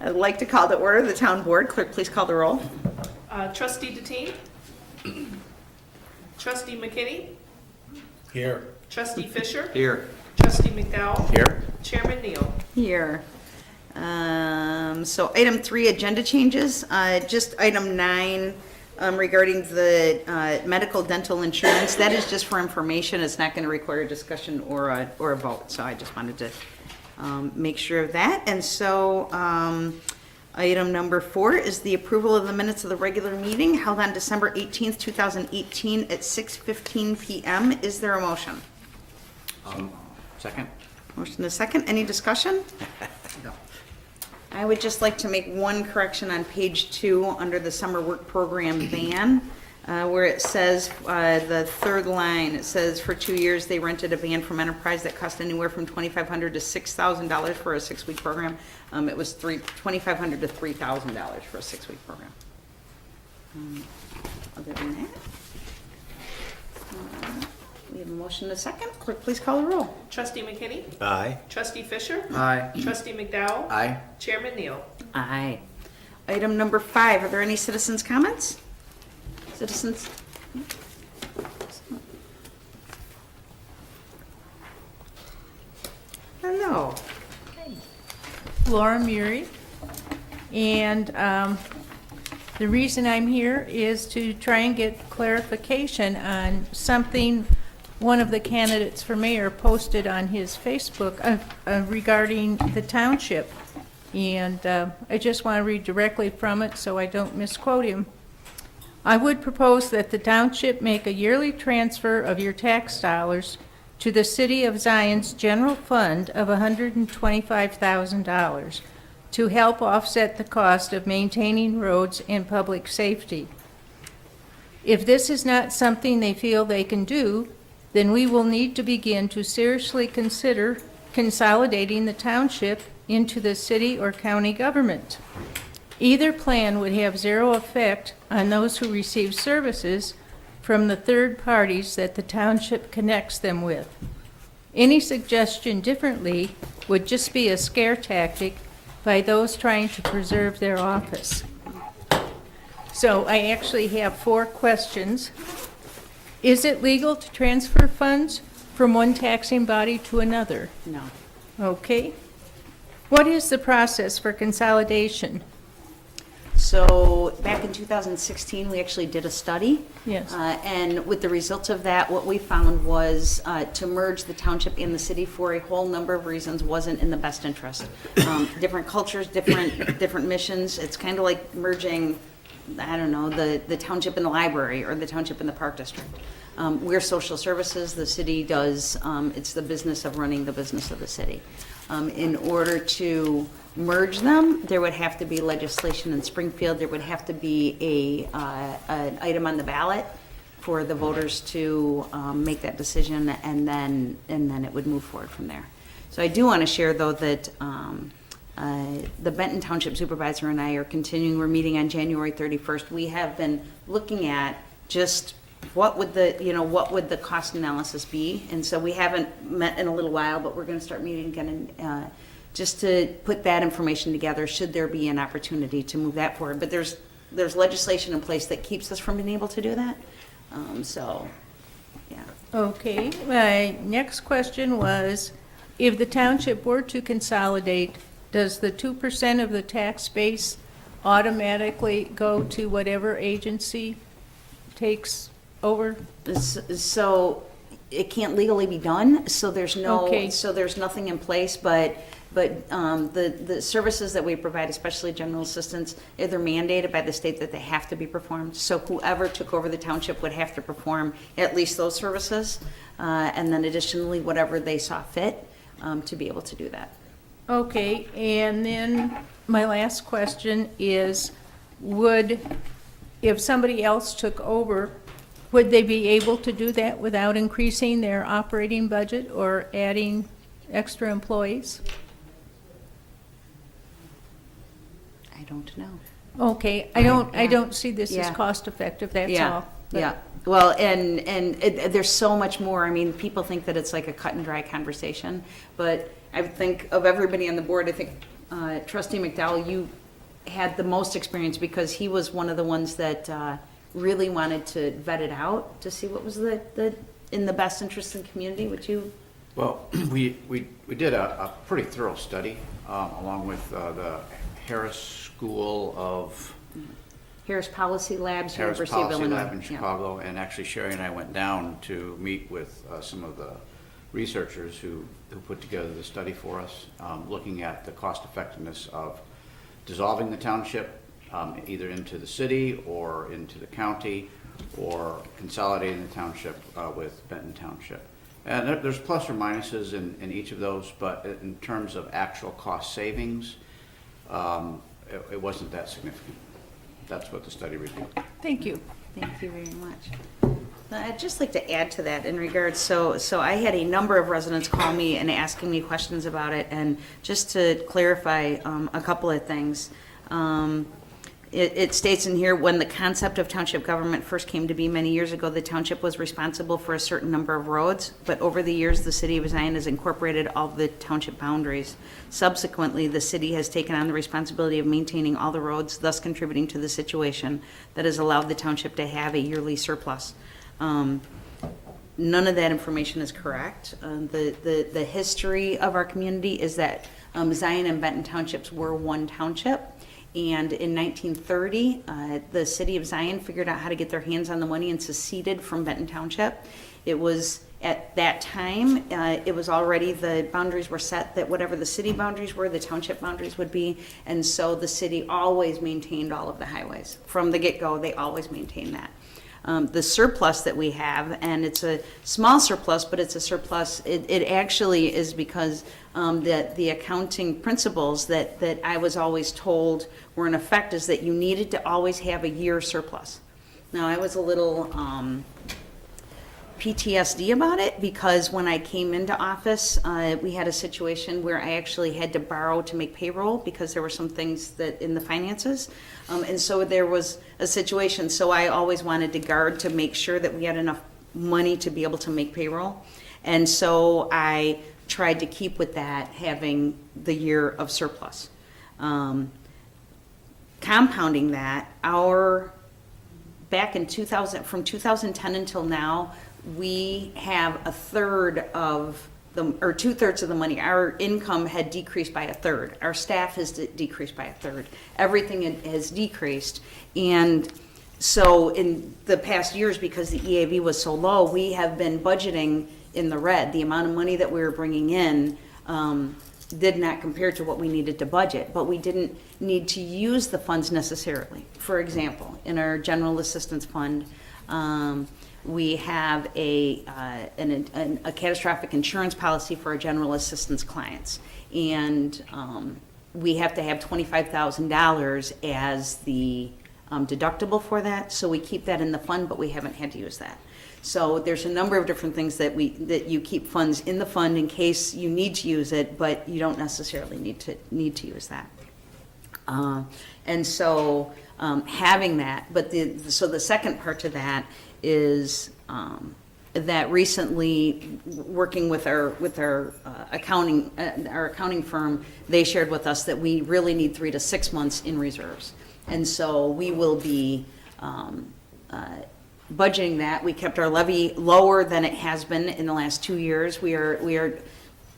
I'd like to call to order the town board. Clerk, please call the roll. Trustee Deteen? Trustee McKinney? Here. Trustee Fisher? Here. Trustee McDowell? Here. Chairman Neal? Here. So item 3, agenda changes. Just item 9 regarding the medical dental insurance. That is just for information. It's not going to require a discussion or a vote. So I just wanted to make sure of that. And so item number 4 is the approval of the minutes of the regular meeting held on December 18th, 2018 at 6:15 p.m. Is there a motion? Second. Motion is second. Any discussion? No. I would just like to make one correction on page 2 under the summer work program van, where it says, the third line, it says for 2 years they rented a van from Enterprise that cost anywhere from $2,500 to $6,000 for a 6-week program. It was $2,500 to $3,000 for a 6-week program. Other than that, we have a motion and a second. Clerk, please call the roll. Trustee McKinney? Aye. Trustee Fisher? Aye. Trustee McDowell? Aye. Chairman Neal? Aye. Item number 5, are there any citizens' comments? Citizens? Hello. Laura Murray, and the reason I'm here is to try and get clarification on something one of the candidates for mayor posted on his Facebook regarding the township. And I just want to read directly from it so I don't misquote him. I would propose that the township make a yearly transfer of your tax dollars to the City of Zion's general fund of $125,000 to help offset the cost of maintaining roads and public safety. If this is not something they feel they can do, then we will need to begin to seriously consider consolidating the township into the city or county government. Either plan would have zero effect on those who receive services from the third parties that the township connects them with. Any suggestion differently would just be a scare tactic by those trying to preserve their office. So I actually have 4 questions. Is it legal to transfer funds from one taxing body to another? No. Okay. What is the process for consolidation? So back in 2016, we actually did a study. Yes. And with the results of that, what we found was to merge the township and the city for a whole number of reasons wasn't in the best interest. Different cultures, different missions. It's kind of like merging, I don't know, the township and the library or the township and the park district. We're social services. The city does, it's the business of running the business of the city. In order to merge them, there would have to be legislation in Springfield. There would have to be an item on the ballot for the voters to make that decision, and then it would move forward from there. So I do want to share, though, that the Benton Township Supervisor and I are continuing. We're meeting on January 31st. We have been looking at just what would the cost analysis be, and so we haven't met in a little while, but we're going to start meeting again and just to put that information together should there be an opportunity to move that forward. But there's legislation in place that keeps us from being able to do that. So, yeah. Okay, my next question was, if the township were to consolidate, does the 2% of the tax base automatically go to whatever agency takes over? So it can't legally be done, so there's nothing in place, but the services that we provide, especially general assistance, they're mandated by the state that they have to be performed. So whoever took over the township would have to perform at least those services, and then additionally whatever they saw fit to be able to do that. Okay, and then my last question is, if somebody else took over, would they be able to do that without increasing their operating budget or adding extra employees? I don't know. Okay, I don't see this as Yeah. cost effective, that's Yeah, all. But- yeah. Well, there's so much more. I mean, people think that it's like a cut and dry conversation, but I think of everybody on the board, I think Trustee McDowell, you had the most experience because he was one of the ones that really wanted to vet it out to see what was in the best interest of the community. Would you? Well, we did a pretty thorough study along with the Harris School of Harris Policy Labs, Harris University of Policy Illinois. Lab in Chicago, and actually Sherry and I went down to meet with some of the researchers who put together the study for us, looking at the cost effectiveness of dissolving the township either into the city or into the county, or consolidating the township with Benton Township. And there's plus or minuses in each of those, but in terms of actual cost savings, it wasn't that significant. That's what the study revealed. Thank you. Thank you very much. I'd just like to add to that in regards, so I had a number of residents call me and asking me questions about it, and just to clarify a couple of things. It states in here, when the concept of township government first came to be many years ago, the township was responsible for a certain number of roads, but over the years, the city of Zion has incorporated all the township boundaries. Subsequently, the city has taken on the responsibility of maintaining all the roads, thus contributing to the situation that has allowed the township to have a yearly surplus. None of that information is correct. The history of our community is that Zion and Benton Townships were one township. And in 1930, the city of Zion figured out how to get their hands on the money and seceded from Benton Township. It was at that time, it was already, the boundaries were set that whatever the city boundaries were, the township boundaries would be. And so the city always maintained all of the highways. From the get-go, they always maintained that. The surplus that we have, and it's a small surplus, but it's a surplus, it actually is because that the accounting principles that I was always told were in effect is that you needed to always have a year surplus. Now, I was a little PTSD about it because when I came into office, we had a situation where I actually had to borrow to make payroll because there were some things that in the finances. And so there was a situation, so I always wanted to guard to make sure that we had enough money to be able to make payroll. And so I tried to keep with that, having the year of surplus. Compounding that, back in 2000, from 2010 until now, we have a third of or 2/3 of the money. Our income had decreased by a third. Our staff has decreased by a third. Everything has decreased. And so in the past years, because the EAV was so low, we have been budgeting in the red. The amount of money that we were bringing in did not compare to what we needed to budget, but we didn't need to use the funds necessarily. For example, in our general assistance fund, we have a catastrophic insurance policy for our general assistance clients. And we have to have $25,000 as the deductible for that. So we keep that in the fund, but we haven't had to use that. So there's a number of different things that you keep funds in the fund in case you need to use it, but you don't necessarily need to use that. And so having that, but so the second part to that is that recently, working with our accounting firm, they shared with us that we really need 3 to 6 months in reserves, and so we will be budgeting that. We kept our levy lower than it has been in the last 2 years. We are.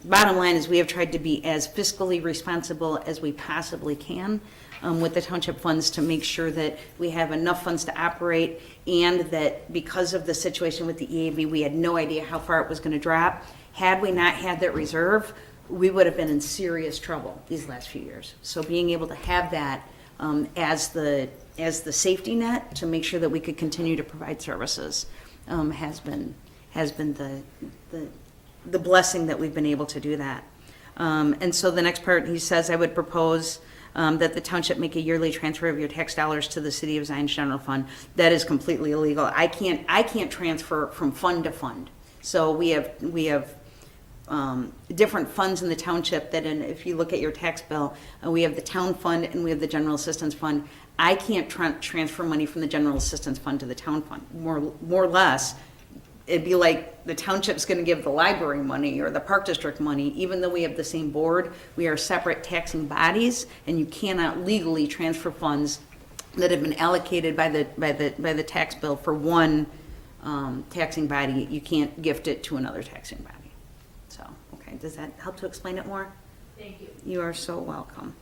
Bottom line is we have tried to be as fiscally responsible as we possibly can with the township funds to make sure that we have enough funds to operate, and that because of the situation with the EAV, we had no idea how far it was going to drop. Had we not had that reserve, we would have been in serious trouble these last few years. So being able to have that as the safety net to make sure that we could continue to provide services has been the blessing that we've been able to do that. And so the next part, he says, I would propose that the township make a yearly transfer of your tax dollars to the city of Zion's general fund. That is completely illegal. I can't transfer from fund to fund. So we have different funds in the township that, if you look at your tax bill, we have the town fund and we have the general assistance fund. I can't transfer money from the general assistance fund to the town fund. More or less, it'd be like the township's gonna give the library money or the park district money, even though we have the same board, we are separate taxing bodies, and you cannot legally transfer funds that have been allocated by the tax bill for one, taxing body. You can't gift it to another taxing body. So, okay, does that help to explain it more? Thank you. You are so welcome.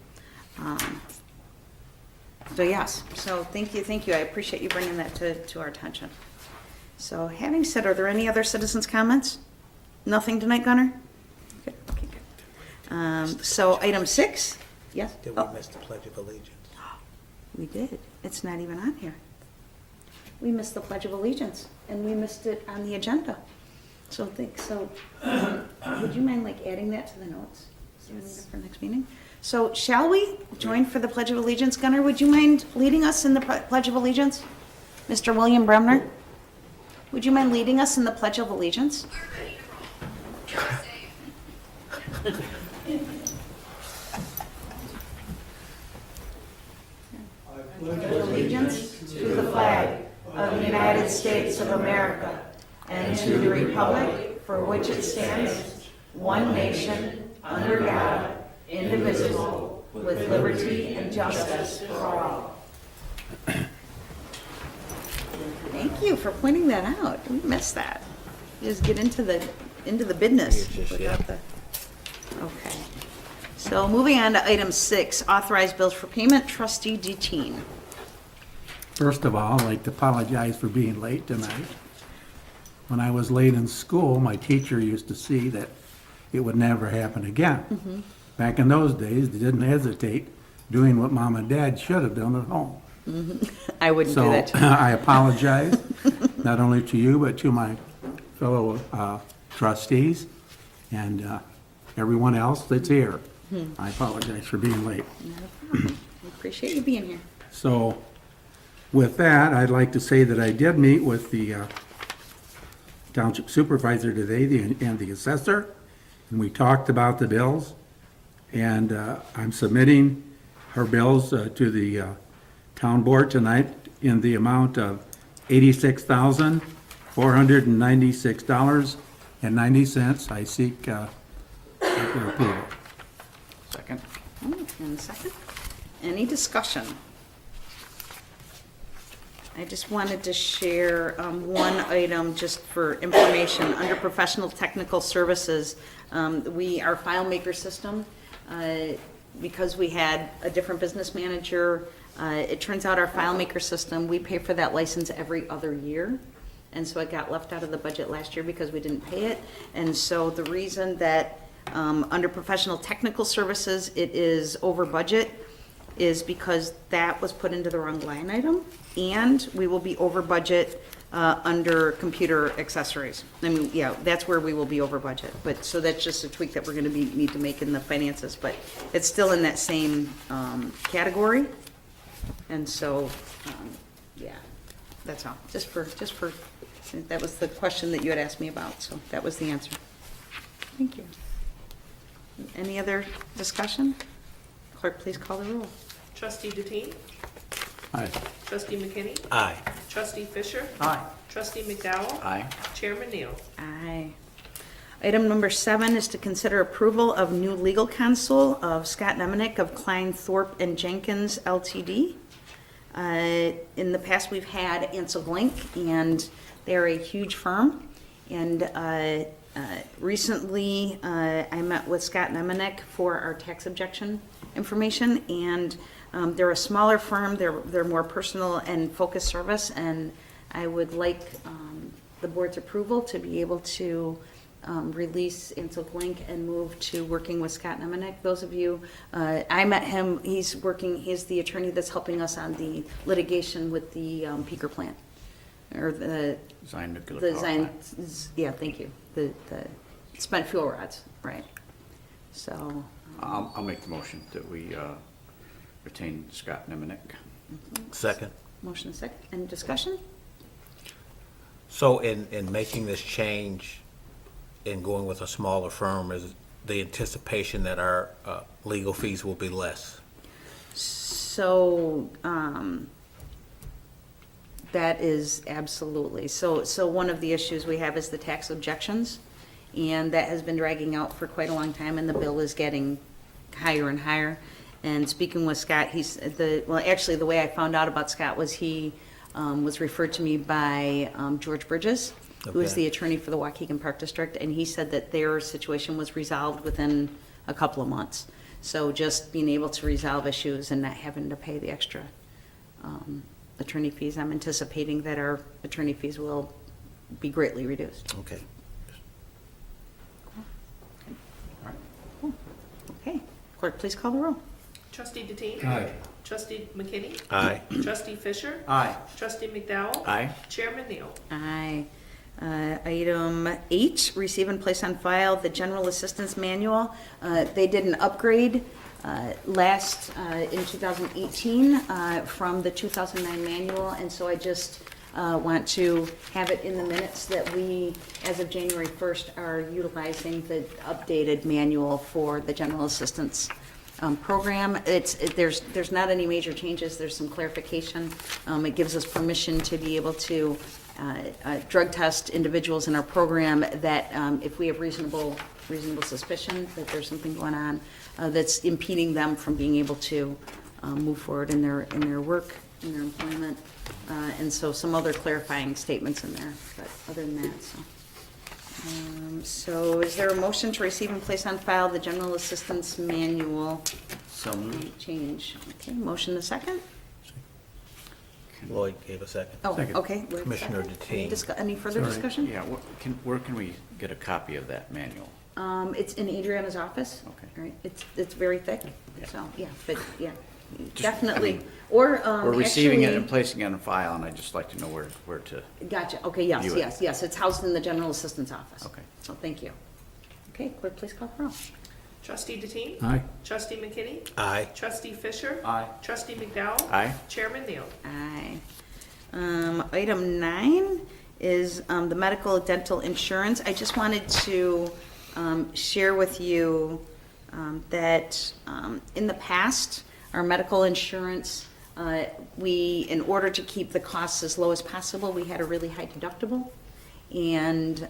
So yes, so thank you. I appreciate you bringing that to our attention. So having said, are there any other citizens' comments? Nothing tonight, Gunnar? Good, okay, good. So item 6, yes? Did we Oh, miss the Pledge of Allegiance? we did. It's not even on here. We missed the Pledge of Allegiance, and we missed it on the agenda. So would you mind like adding that to the notes? So we need it for next meeting? So shall we join for the Pledge of Allegiance? Gunnar, would you mind leading us in the Pledge of Allegiance? Mr. William Bremner? Would you mind leading us in the Pledge of Allegiance? Allegiance to the flag of the United States of America and to the republic for which it stands, one nation, under God, indivisible, with liberty and justice for all. Thank you for pointing that out. We missed that. Just get into the business. without the- Okay. So moving on to item 6, authorized bills for payment, trustee Deteen. First of all, I'd like to apologize for being late tonight. When I was late in school, my teacher used to see that it would never happen again. Back in those days, they didn't hesitate doing what mom and dad should have done at home. I wouldn't do So that. I apologize, not only to you, but to my fellow trustees and everyone else that's here. I apologize for being late. I appreciate you being here. So with that, I'd like to say that I did meet with the township supervisor today and the assessor, and we talked about the bills. And I'm submitting her bills to the town board tonight in the amount of $86,496.90. I seek your approval. Second? And a second. Any discussion? I just wanted to share one item just for information. Under professional technical services, our file maker system, because we had a different business manager, it turns out our file maker system, we pay for that license every other year. And so it got left out of the budget last year because we didn't pay it. And so the reason that under professional technical services, it is over budget is because that was put into the wrong line item, and we will be over budget under computer accessories. I mean, yeah, that's where we will be over budget, but, so that's just a tweak that we're gonna need to make in the finances, but it's still in that same category. And so, yeah, that's all, just for, that was the question that you had asked me about, so that was the answer. Thank you. Any other discussion? Clerk, please call the roll. Trustee Deteen. Aye. Trustee McKinney. Aye. Trustee Fisher. Aye. Trustee McDowell. Aye. Chairman Neal. Aye. Item number 7 is to consider approval of new legal counsel of Scott Nemenick of Klein, Thorpe, and Jenkins LTD. In the past, we've had Ansel Glink, and they're a huge firm. And recently, I met with Scott Nemenick for our tax objection information, and they're a smaller firm. They're more personal and focused service, and I would like the board's approval to be able to release Ansel Glink and move to working with Scott Nemenick. Those of you, I met him, he's the attorney that's helping us on the litigation with the peaker plant, or the Zion Nuclear the Power Zion, Plant. yeah, thank you, the spent fuel rods, right. So, I'll make the motion that we retain Scott Nemenick. Second. motion is second, and discussion? So in making this change and going with a smaller firm, is the anticipation that our legal fees will be less? So, That is absolutely. So one of the issues we have is the tax objections, and that has been dragging out for quite a long time, and the bill is getting higher and higher. And speaking with Scott, actually, the way I found out about Scott was he was referred to me by George Bridges, who is Okay. the attorney for the Waukegan Park District, and he said that their situation was resolved within a couple of months. So just being able to resolve issues and not having to pay the extra attorney fees, I'm anticipating that our attorney fees will be greatly reduced. Okay. Okay, clerk, please call the roll. Trustee Deteen? Aye. Trustee McKinney? Aye. Trustee Fisher? Aye. Trustee McDowell? Aye. Chairman Neal? Aye. Item 8, receive and place on file the General Assistance Manual. They did an upgrade last in 2018 from the 2009 manual, and so I just want to have it in the minutes that we, as of January 1st, are utilizing the updated manual for the General Assistance program. There's not any major changes, there's some clarification. It gives us permission to be able to drug test individuals in our program that if we have reasonable suspicion that there's something going on that's impeding them from being able to move forward in their work, in their employment, and so some other clarifying statements in there, but other than that, so. So is there a motion to receive and place on file the General Assistance Manual So moved. change? Okay, motion a second? Lloyd gave a second. Oh, Second. okay. Lloyd, Commissioner second. Deteen. Any further Sorry. discussion? Yeah, where can we get a copy of that manual? It's in Adriana's office. Okay. All right, it's very thick, Yeah. so, yeah, but, yeah, Just, definitely. I mean, Or, We're receiving it and actually, placing it in a file, and I'd just like to know where to, gotcha, okay, yes, view it. yes, it's housed in the General Assistance Office. Okay. So, thank you. Okay, clerk, please call the roll. Trustee Deteen? Aye. Trustee McKinney? Aye. Trustee Fisher? Aye. Trustee McDowell? Aye. Chairman Neal? Aye. Item 9 is the medical dental insurance. I just wanted to share with you that in the past, our medical insurance, in order to keep the costs as low as possible, we had a really high deductible. And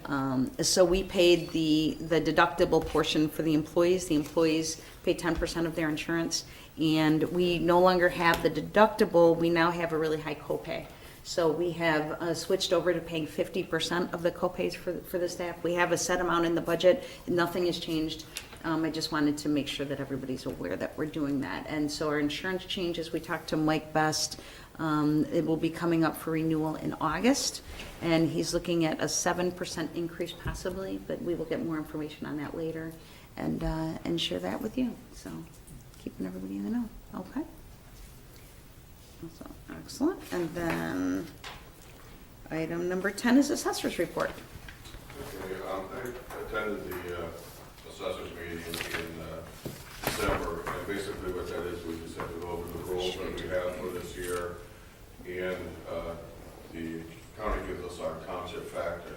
so we paid the deductible portion for the employees. The employees paid 10% of their insurance. And we no longer have the deductible, we now have a really high copay. So we have switched over to paying 50% of the copays for the staff. We have a set amount in the budget, nothing has changed. I just wanted to make sure that everybody's aware that we're doing that. And so our insurance changes, we talked to Mike Best, it will be coming up for renewal in August, and he's looking at a 7% increase possibly, but we will get more information on that later and share that with you. So keeping everybody in the know, okay? So, excellent. And then item number 10 is assessor's report. Okay, I attended the assessors meeting in December, and basically what that is, we just have to go over the rules that we have for this year, and the county gives us our township factor.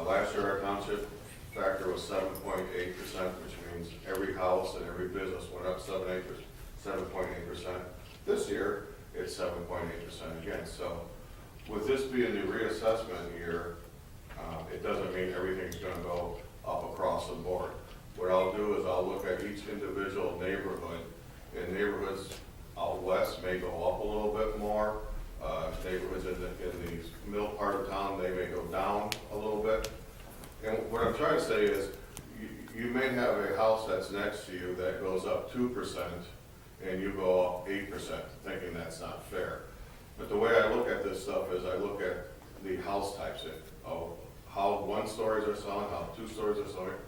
Last year, our township factor was 7.8%, which means every house and every business went up 7.8%. This year, it's 7.8% again. So with this being the reassessment year, it doesn't mean everything's gonna go up across the board. What I'll do is I'll look at each individual neighborhood, and neighborhoods out west may go up a little bit more. Neighborhoods in the middle part of town, they may go down a little bit. And what I'm trying to say is, you may have a house that's next to you that goes up 2%, and you go up 8%, thinking that's not fair. But the way I look at this stuff is I look at the house types, how one stories are selling, how two stories are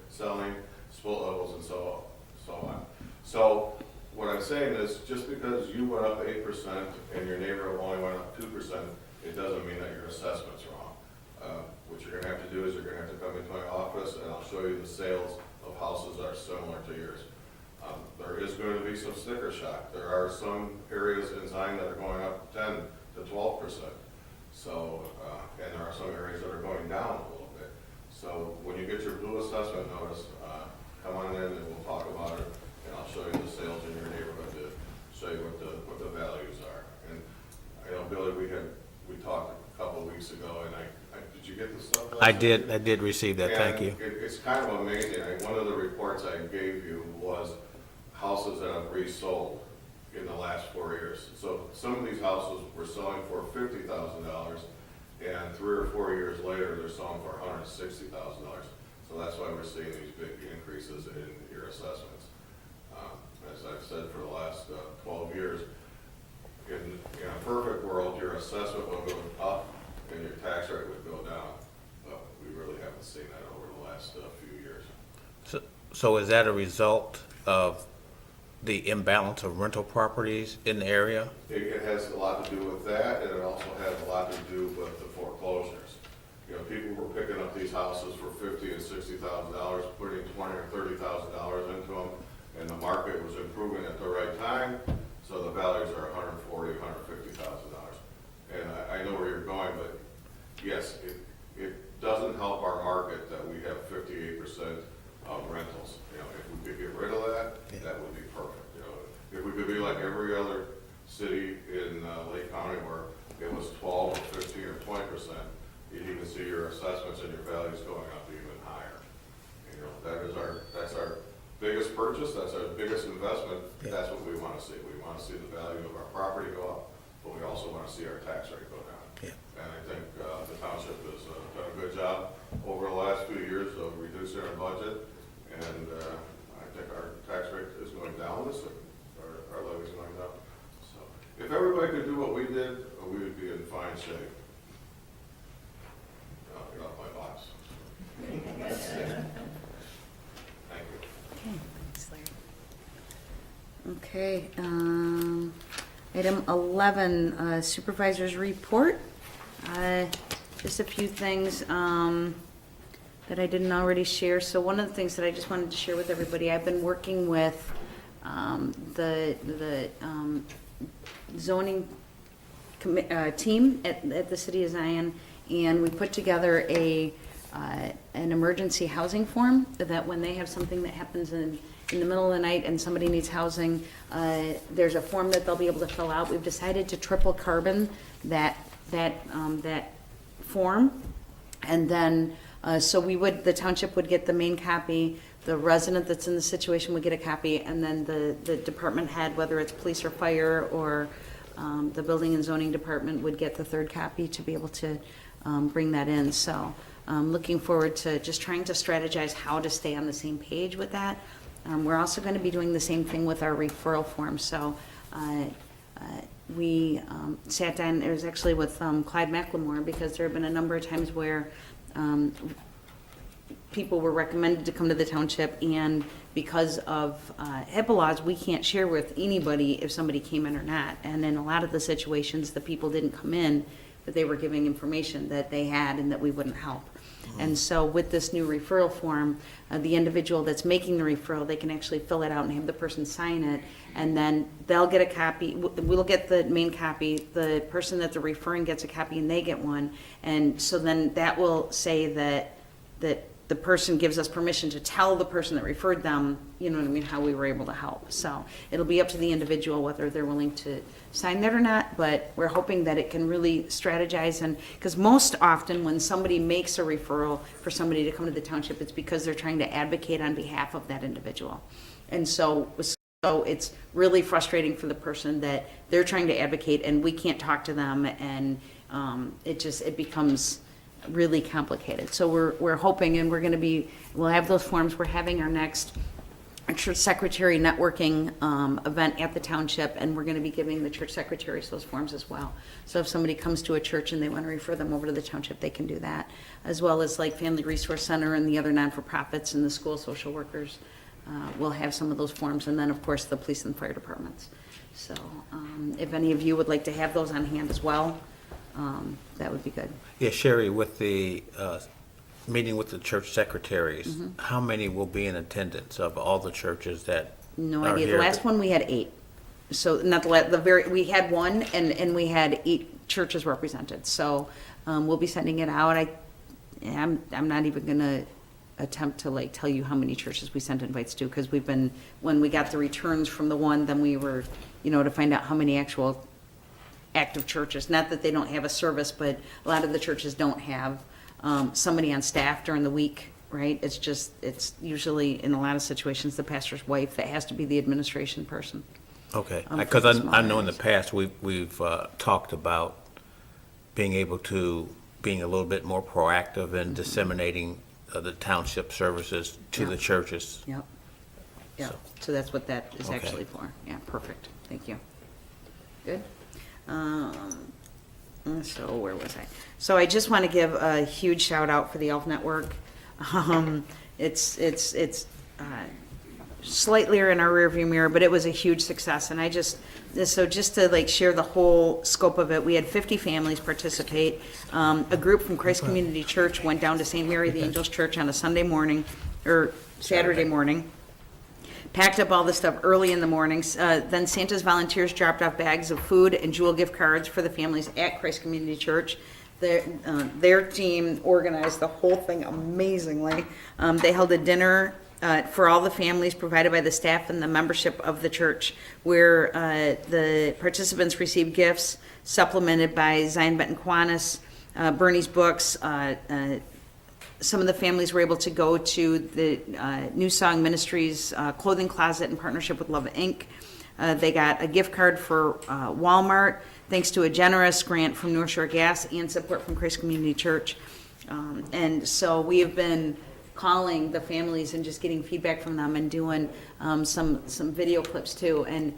selling, split levels, and so on. So what I'm saying is, just because you went up 8% and your neighbor only went up 2%, it doesn't mean that your assessment's wrong. What you're gonna have to do is you're gonna have to come into my office, and I'll show you the sales of houses that are similar to yours. There is going to be some sticker shock. There are some areas in Zion that are going up 10 to 12%. So, and there are some areas that are going down a little bit. So when you get your blue assessment notice, come on in and we'll talk about it, and I'll show you the sales in your neighborhood to show you what the values are. And I know, Billy, we talked I did receive that, thank And you. it's kind of amazing. One of the reports I gave you was houses that have resold in the last 4 years. So some of these houses were selling for $50,000, and 3 or 4 years later, they're selling for $160,000. So that's why we're seeing these big increases in your assessments. As I've said for the last 12 years, in a perfect world, your assessment would go up and your tax rate would go down. But we really haven't seen that over the last few years. So is that a result of the imbalance of rental properties in the area? It has a lot to do with that, and it also has a lot to do with the foreclosures. You know, people were picking up these houses for $50,000 and $60,000, putting $20,000 or $30,000 into them, and the market was improving at the right time, so the values are $140,000, $150,000. And I know where you're going, but yes, it doesn't help our market that we have 58% of rentals. You know, if we could get rid of that, that would be perfect. You know, if we could be like every other city in Lake County where it was 12 or 15 or 20%, you'd even see your assessments and your values going up even higher. You know, that's our biggest purchase, that's our biggest investment. That's what we want to see. We want to see the value of our property go up, but we also want to see our tax rate go down. And I think the township has done a good job over the last few years of reducing our budget, and I think our tax rate is going down this year, our levy's going down. So if everybody could do what we did, we would be in fine shape. Get off my box. Thank you. Okay, item 11, supervisor's report. Just a few things that I didn't already share. So one of the things that I just wanted to share with everybody, I've been working with the zoning team at the City of Zion, and we put together an emergency housing form that when they have something that happens in the middle of the night and somebody needs housing, there's a form that they'll be able to fill out. We've decided to triple carbon that form, and then so the township would get the main copy, the resident that's in the situation would get a copy, and then the department head, whether it's police or fire or the building and zoning department, would get the third copy to be able to bring that in. So looking forward to just trying to strategize how to stay on the same page with that. We're also going to be doing the same thing with our referral form. So we sat down, it was actually with Clyde McLemore, because there have been a number of times where people were recommended to come to the township, and because of HIPAA laws, we can't share with anybody if somebody came in or not. And in a lot of the situations, the people didn't come in, but they were giving information that they had and that we wouldn't help. And so with this new referral form, the individual that's making the referral, they can actually fill it out and have the person sign it, and then they'll get a copy. We'll get the main copy. The person that they're referring gets a copy, and they get one. And so then that will say that the person gives us permission to tell the person that referred them, you know what I mean, how we were able to help. So it'll be up to the individual whether they're willing to sign that or not, but we're hoping that it can really strategize. And because most often when somebody makes a referral for somebody to come to the township, it's because they're trying to advocate on behalf of that individual. And so it's really frustrating for the person that they're trying to advocate and we can't talk to them, and it becomes really complicated. So we're hoping, and we'll have those forms. We're having our next church secretary networking event at the township, and we're going to be giving the church secretaries those forms as well. So if somebody comes to a church and they want to refer them over to the township, they can do that, as well as like Family Resource Center and the other non-for-profits and the school social workers. We'll have some of those forms, and then of course the police and fire departments. So if any of you would like to have those on hand as well, that would be good. Yeah, Sherry, with the meeting with the church secretaries, how many will be in attendance of all the churches that No are idea. here? The last one we had 8. So not we had one, and we had 8 churches represented. So we'll be sending it out. I'm not even gonna attempt to like tell you how many churches we sent invites to, because when we got the returns from the one, then we were, to find out how many actual active churches. Not that they don't have a service, but a lot of the churches don't have somebody on staff during the week, right? It's usually, in a lot of situations, the pastor's wife that has to be the administration person. Okay, for because the I smaller know in the areas. past, we've talked about being a little bit more proactive in disseminating the township services to Yeah. the churches. Yep. Yep. So- So that's what that is Okay. actually for. Yeah, perfect. Thank you. Good. So where was I? So I just want to give a huge shout out for the ELF Network. It's slightly in our rearview mirror, but it was a huge success. And just to like share the whole scope of it, we had 50 families participate. A group from Christ Community Church went down to St. Mary the Angels Church on a Sunday morning, or Saturday morning. Packed up all the stuff early in the mornings. Then Santa's volunteers dropped off bags of food and jewel gift cards for the families at Christ Community Church. Their team organized the whole thing amazingly. They held a dinner for all the families provided by the staff and the membership of the church, where the participants received gifts supplemented by Zion Benton Kiwanis, Bernie's books. Some of the families were able to go to the New Song Ministries clothing closet in partnership with Love Inc. They got a gift card for Walmart, thanks to a generous grant from North Shore Gas and support from Christ Community Church. And so we have been calling the families and just getting feedback from them and doing some video clips too. And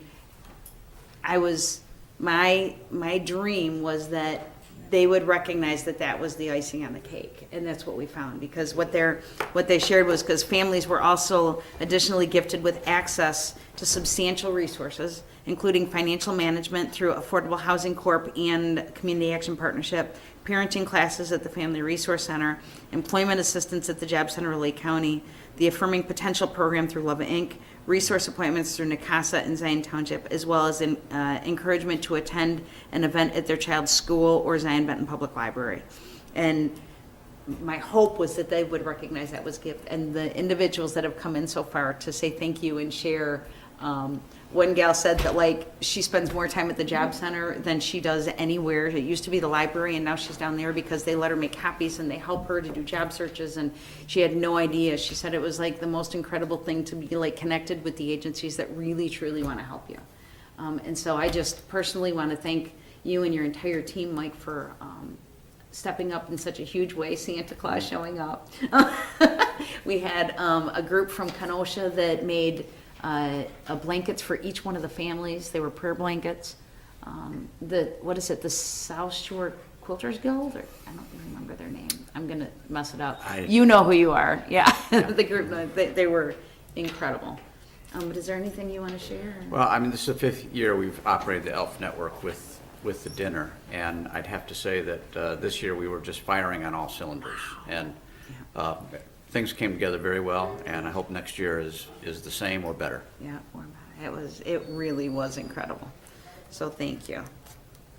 my dream was that they would recognize that that was the icing on the cake, and that's what we found. Because what they shared was, because families were also additionally gifted with access to substantial resources, including financial management through Affordable Housing Corp. And Community Action Partnership, parenting classes at the Family Resource Center, employment assistance at the Job Center of Lake County, the Affirming Potential program through Love Inc., resource appointments through NACASA and Zion Township, as well as encouragement to attend an event at their child's school or Zion Benton Public Library. And my hope was that they would recognize that was gift. And the individuals that have come in so far to say thank you and share, one gal said that like she spends more time at the job center than she does anywhere. It used to be the library, and now she's down there because they let her make copies and they help her to do job searches, and she had no idea. She said it was like the most incredible thing to be like connected with the agencies that really truly want to help you. And so I just personally want to thank you and your entire team, Mike, for stepping up in such a huge way, Santa Claus showing up. We had a group from Kenosha that made blankets for each one of the families. They were prayer blankets. What is it, the South Shore Quilters Guild? Or I don't remember their name. I'm going to mess it up. You know who you are. Yeah, the group, they were incredible. But is there anything you want to share? Well, I mean, this is the 5th year we've operated the ELF network with the dinner, and I'd have to say that this year we were just firing on all cylinders, and things came together very well, and I hope next year is the same or better. Yeah, it really was incredible. So thank you.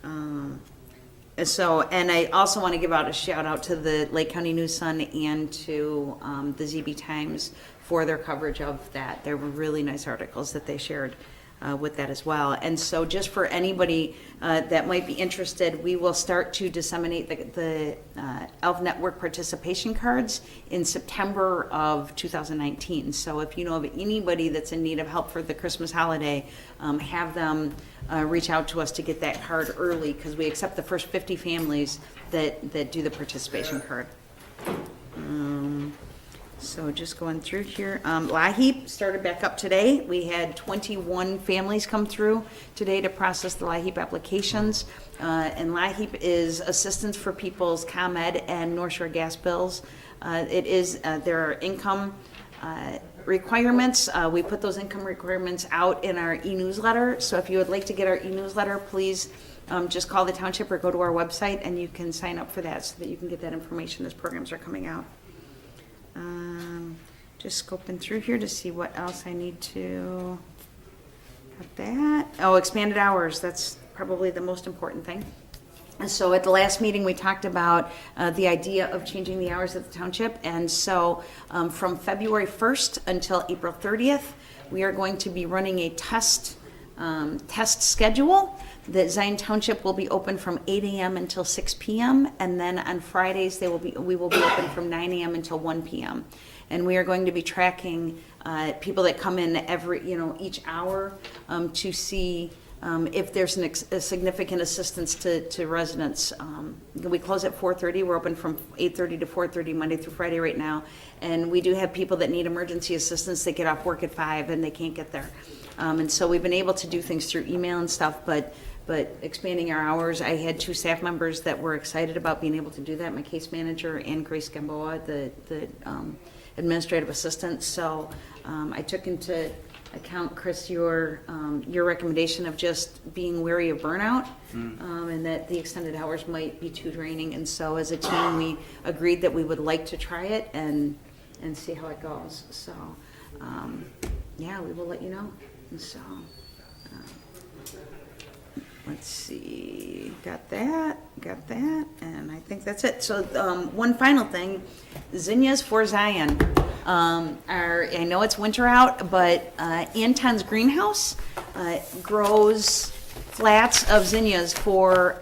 And I also want to give out a shout out to the Lake County News Sun and to the ZB Times for their coverage of that. There were really nice articles that they shared with that as well. And so just for anybody that might be interested, we will start to disseminate the ELF Network participation cards in September of 2019. So if you know of anybody that's in need of help for the Christmas holiday, have them reach out to us to get that card early, because we accept the first 50 families that do the participation card. So just going through here, LIHEAP started back up today. We had 21 families come through today to process the LIHEAP applications. And LIHEAP is Assistance for People's ComEd and North Shore gas bills. There are income requirements. We put those income requirements out in our e-newsletter. So if you would like to get our e-newsletter, please just call the township or go to our website and you can sign up for that so that you can get that information as programs are coming out. Just scoping through here to see what else I need to, got that. Oh, expanded hours, that's probably the most important thing. And so at the last meeting, we talked about the idea of changing the hours at the township. And so from February 1st until April 30th, we are going to be running a test test schedule, that Zion Township will be open from 8 a.m. until 6 p.m. And then on Fridays, we will be open from 9 a.m. until 1 p.m. And we are going to be tracking people that come in each hour to see if there's a significant assistance to residents. We close at 4:30. We're open from 8:30 to 4:30 Monday through Friday right now. And we do have people that need emergency assistance. They get off work at 5 and they can't get there. And so we've been able to do things through email and stuff, but expanding our hours, I had 2 staff members that were excited about being able to do that, my case manager and Grace Gamboa, the administrative assistant. So I took into account, Chris, your recommendation of just being wary of burnout, and that the extended hours might be too draining. And so as a team, we agreed that we would like to try it and see how it goes. So, yeah, we will let you know. And so, let's see, got that, and I think that's it. So, one final thing, zinnias for Zion. I know it's winter out, but Anton's Greenhouse grows flats of zinnias for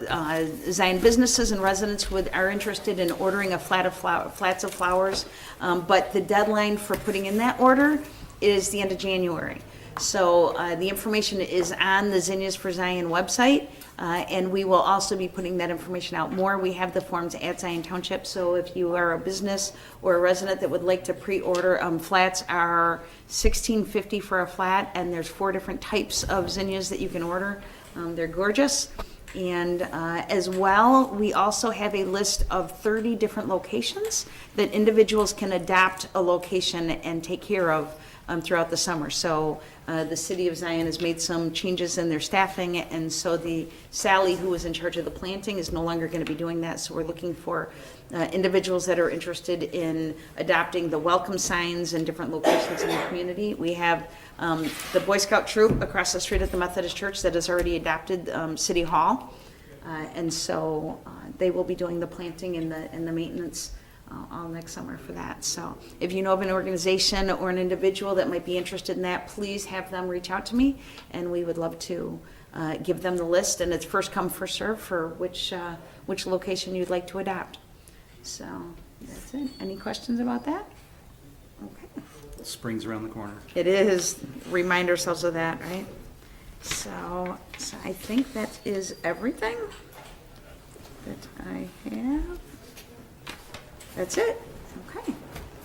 Zion businesses and residents who are interested in ordering a flats of flowers. But the deadline for putting in that order is the end of January. So the information is on the Zinnias for Zion website, and we will also be putting that information out more. We have the forms at Zion Township, so if you are a business or a resident that would like to pre-order, flats are $16.50 for a flat, and there's 4 different types of zinnias that you can order. They're gorgeous. And as well, we also have a list of 30 different locations that individuals can adapt a location and take care of throughout the summer. So the city of Zion has made some changes in their staffing, and so Sally, who was in charge of the planting, is no longer going to be doing that. So we're looking for individuals that are interested in adopting the welcome signs in different locations in the community. We have the Boy Scout troop across the street at the Methodist Church that has already adopted City Hall, and so they will be doing the planting and the maintenance all next summer for that. So if you know of an organization or an individual that might be interested in that, please have them reach out to me, and we would love to give them the list, and it's first come, first serve for which location you'd like to adopt. So that's it. Any questions about that? Okay. Spring's around the corner. It is. Remind ourselves of that, right? So I think that is everything that I have. That's it. Okay.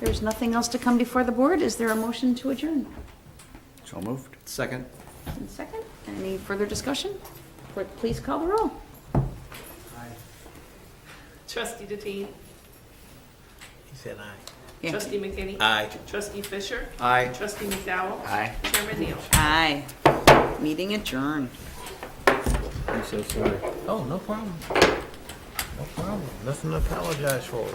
There's nothing else to come before the board. Is there a motion to adjourn? So moved. Second. And second. Any further discussion? Clerk, please call the roll. Trustee Deteen. He said aye. Yeah. Trustee McKinney. Aye. Trustee Fisher. Aye. Trustee McDowell. Aye. Chairman Neal. Aye. Meeting adjourned. I'm so sorry. Oh, no problem. No problem. Nothing to apologize for.